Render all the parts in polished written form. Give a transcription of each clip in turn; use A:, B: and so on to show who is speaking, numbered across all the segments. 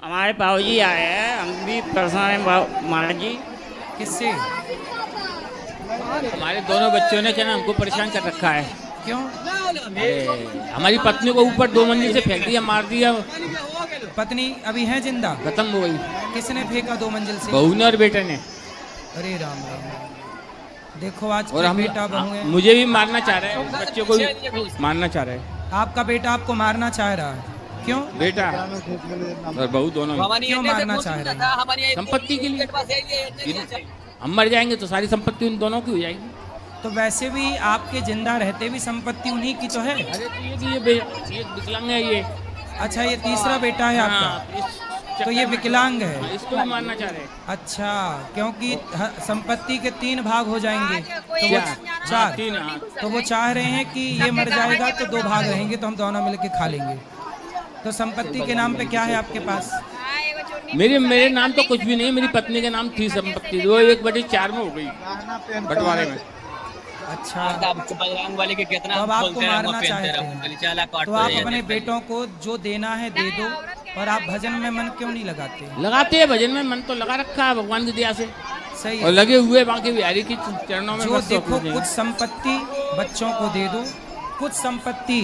A: हमारे बाबूजी आए हैं, हम भी परेशान हैं महाराज जी।
B: किससे?
C: हमारे दोनों बच्चों ने क्या ना हमको परेशान कर रखा है।
B: क्यों?
C: हमारी पत्नी को ऊपर 2 मंजिल से फेंक दिया, मार दिया,
B: पत्नी अभी है जिंदा?
C: खत्म हो गई।
B: किसने फेंका 2 मंजिल से?
C: बहू ने और बेटे ने।
B: अरे राम राम। देखो आज
C: और
B: के
C: हम
B: बेटा बहू है।
C: मुझे भी मारना चाह रहे हैं, बच्चों को भी मारना चाह रहे हैं।
B: आपका बेटा आपको मारना चाह रहा है? क्यों?
C: बेटा और बहू दोनों ही।
B: क्यों मारना चाह रहे हैं?
C: संपत्ति के लिए। हम मर जाएंगे तो सारी संपत्ति उन दोनों की हो जाएगी।
B: तो वैसे भी आपके जिंदा रहते भी संपत्ति उन्हीं की तो है।
C: अरे तो ये विकलांग है ये।
B: अच्छा, ये तीसरा बेटा है आपका?
C: हाँ,
B: तो ये विकलांग है।
C: इसको भी मारना चाह रहे हैं।
B: अच्छा, क्योंकि संपत्ति के 3 भाग हो जाएंगे तो वो
C: क्या?
B: 4।
C: तीन, हाँ।
B: तो वो चाह रहे हैं कि ये मर जाएगा तो 2 भाग रहेंगे तो हम दोनों मिलके खा लेंगे। तो संपत्ति के नाम पे क्या है आपके पास?
C: मेरे नाम तो कुछ भी नहीं, मेरी पत्नी के नाम थी संपत्ति, वो 1/4 में हो गई बंटवारे में।
B: अच्छा,
D: बजरंग वाले के कितना
B: तो अब आपको
D: बोलते रहे,
B: मारना
D: वो पहनते
B: चाहते
D: रहे,
B: हैं। तो आप
D: रहे।
B: अपने बेटों को जो देना है दे दो, और आप भजन में मन क्यों नहीं लगाते?
C: लगाते हैं भजन में मन तो लगा रखा है भगवान की दया से,
B: सही
C: और
B: है।
C: लगे हुए बांके बिहारी की चरणों में।
B: जो
C: बस
B: देखो,
C: अपने
B: कुछ संपत्ति बच्चों को दे दो, कुछ संपत्ति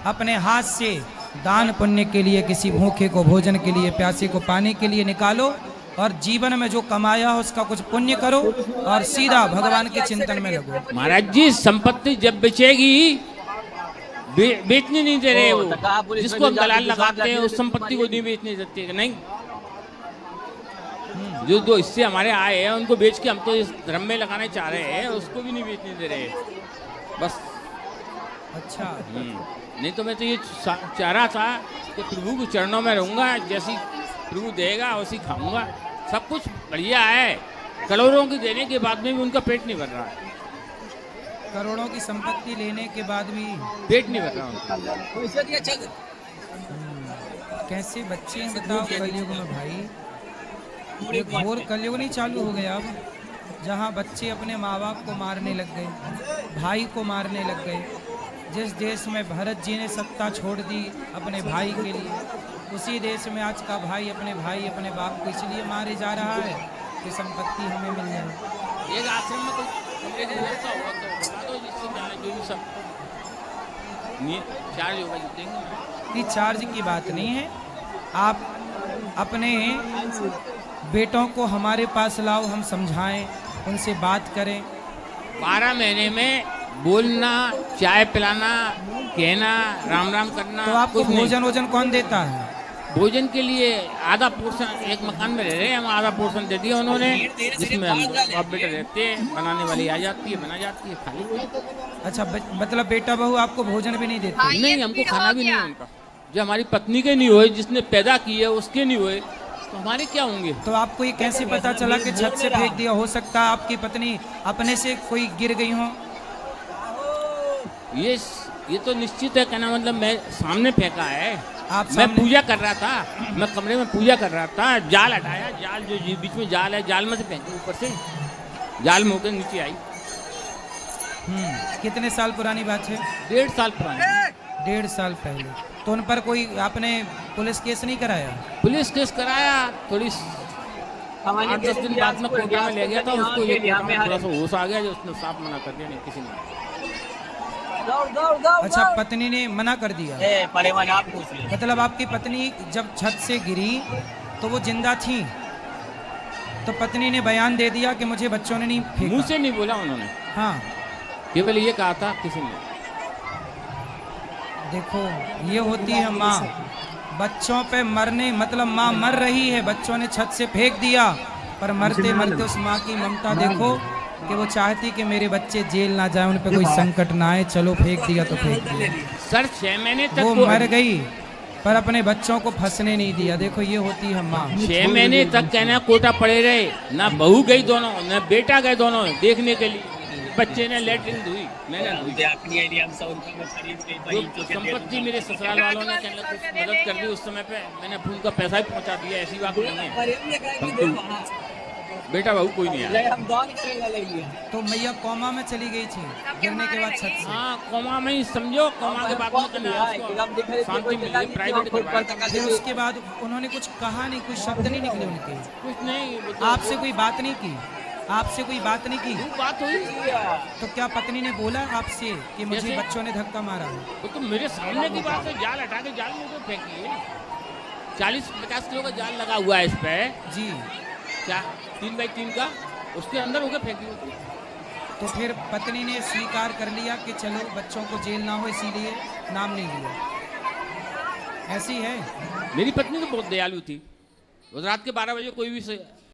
B: अपने हाथ से दान पुण्य के लिए, किसी भूखे को भोजन के लिए, प्यासे को पानी के लिए निकालो, और जीवन में जो कमाया हो उसका कुछ पुण्य करो और सीधा भगवान के चिंतन में लगो।
C: महाराज जी, संपत्ति जब बेचेगी, बेचने नहीं दे रहे वो, जिसको हम दलाल लगाते हैं उस संपत्ति को नहीं बेचने देते नहीं। जो इससे हमारे आए हैं उनको बेच के हम तो इस धर्म में लगाने चाह रहे हैं, उसको भी नहीं बेचने दे रहे बस।
B: अच्छा,
C: नहीं तो मैं तो ये चाह रहा था कि प्रभु के चरणों में रहूंगा, जैसी प्रभु देगा वैसी खाऊंगा। सब कुछ बढ़िया है, करोड़ों की देने के बाद में भी उनका पेट नहीं भर रहा है।
B: करोड़ों की संपत्ति लेने के बाद भी
C: पेट नहीं भर रहा उनका।
B: कैसे बच्चे हैं बताओ कलयुग में भाई। ये घोर कलयुग नहीं चालू हो गया अब, जहाँ बच्चे अपने माँ बाप को मारने लग गए, भाई को मारने लग गए। जिस देश में भरत जी ने सत्ता छोड़ दी अपने भाई के लिए, उसी देश में आज का भाई अपने बाप को इसलिए मारे जा रहा है कि संपत्ति हमें मिल जाए।
C: एक आश्रम में कोई ऐसा हुआ तो बता दो, जिससे जो भी सब चार्ज होगा जो देंगे।
B: ये चार्ज की बात नहीं है, आप अपने बेटों को हमारे पास लाओ, हम समझाएं, उनसे बात करें।
C: 12 महीने में बोलना, चाय पिलाना, कहना, राम राम करना।
B: तो आपको भोजन कौन देता है?
C: भोजन के लिए आधा पोर्शन, एक मकान में रह रहे हैं हम, आधा पोर्शन दे दिया उन्होंने, जिसमें हम बाप बेटा रहते हैं। बनाने वाली आ जाती है, बना जाती है, खा ली।
B: अच्छा, मतलब बेटा बहू आपको भोजन भी नहीं देते?
C: नहीं, हमको खाना भी नहीं है उनका। जो हमारी पत्नी के नहीं हुए, जिसने पैदा किए उसके नहीं हुए, तो हमारे क्या होंगे?
B: तो आपको ये कैसे पता चला कि छत से फेंक दिया? हो सकता है आपकी पत्नी अपने से कोई गिर गई हो।
C: ये तो निश्चित है, कहना मतलब मैं सामने फेंका है। मैं पूजा कर रहा था, मैं कमरे में पूजा कर रहा था, जाल हटाया, जाल जो बीच में जाल है, जाल में से फेंकी, ऊपर से जाल में होकर नीचे आई।
B: कितने साल पुरानी बात है?
C: 1.5 साल पुरानी।
B: 1.5 साल पहले। तो उन पर कोई आपने पुलिस केस नहीं कराया?
C: पुलिस केस कराया, थोड़ी 8-10 दिन बाद में कोर्ट में ले गया था उसको। ये थोड़ा सा होश आ गया, जो उसने साफ मना कर दिया, नहीं किसी ने।
B: अच्छा, पत्नी ने मना कर दिया? मतलब आपकी पत्नी जब छत से गिरी तो वो जिंदा थी, तो पत्नी ने बयान दे दिया कि मुझे बच्चों ने नहीं फेंका?
C: मुंह से नहीं बोला उन्होंने,
B: हाँ,
C: केवल ये कहा था किसी ने।
B: देखो, ये होती है माँ। बच्चों पे मरने मतलब माँ मर रही है, बच्चों ने छत से फेंक दिया, पर मरते मरते उस माँ की ममता देखो कि वो चाहती कि मेरे बच्चे जेल ना जाए, उन पे कोई संकट ना आए, चलो फेंक दिया तो फेंक दिया।
C: सर 6 महीने तक
B: वो मर गई पर अपने बच्चों को फंसने नहीं दिया। देखो, ये होती है माँ।
C: 6 महीने तक कहना कोटा पड़े रहे, ना बहू गई दोनों, ना बेटा गए दोनों देखने के लिए। बच्चे ने लेटरिन धुई, मैंने धुई। संपत्ति मेरे ससुराल वालों ने कहने कुछ मदद कर दी उस समय पे, मैंने उनका पैसा भी पहुंचा दिया, ऐसी बात नहीं है। बेटा बहू कोई नहीं आया।
D: हम दोनों ट्रेन लेंगे।
B: तो मैया कोमा में चली गई थी गिरने के बाद छत से।
C: हाँ कोमा में ही समझो, कोमा के बाद में शांति मिली, प्राइवेट करवाया।
B: फिर उसके बाद उन्होंने कुछ कहा नहीं, कुछ शब्द नहीं निकले उनके?
C: कुछ नहीं।
B: आपसे कोई बात नहीं की? आपसे कोई बात नहीं की?
C: बात हुई
B: तो क्या पत्नी ने बोला आपसे कि मुझे
C: कैसे?
B: बच्चों ने धक्का मारा?
C: तो मेरे सामने की बात है, जाल हटा के जाल में तो फेंकी है। 40-50 किलो का जाल लगा हुआ है इस पे
B: जी।
C: क्या 3x3 का, उसके अंदर होकर फेंकी होती।
B: तो फिर पत्नी ने स्वीकार कर लिया कि चलो बच्चों को जेल ना हो इसीलिए नाम नहीं लिया, ऐसी है?
C: मेरी पत्नी तो बहुत दयालु थी। वो रात के 12 बजे कोई भी